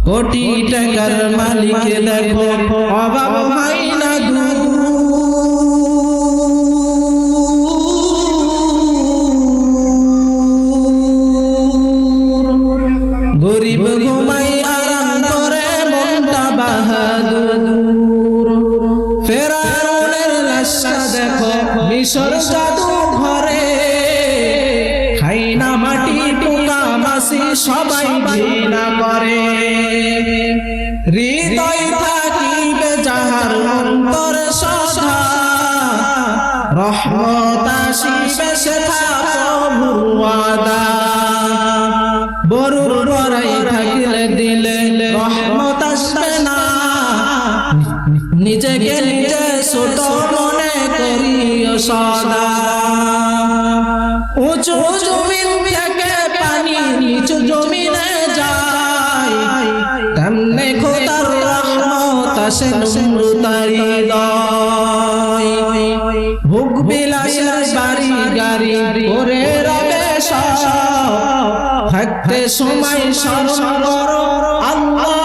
কোটি টাকার মালিক দেখো অভাব হয় না দূর। গরিব ঘুমাই আরাম করে মনটা বাহাদুর। ফেরাউনের লাশটা দেখো মিশর জাদু ঘরে, খাই না মাটি পোকা মাছি সবাই ঘৃণা করে। হৃদয় থাকিবে যাহার অন্তর সদা, রহমত আসিবে সেথা প্রভুর ওয়াদা। বড়ুর বড়াই থাকিলে দিলে রহমত আসবে না, নিজেকে নিজে ছোট মনে করিও সদা। উঁচু জমিন থেকে পানি নিচু জমিনে যায়, তেমনে খোদার রহমত আসে নমরুদার হৃদয়। ভোগ বিলাসের বাড়ি গাড়ি করে রবে সব, থাকতে সময় স্মরণ করো আল্লাহ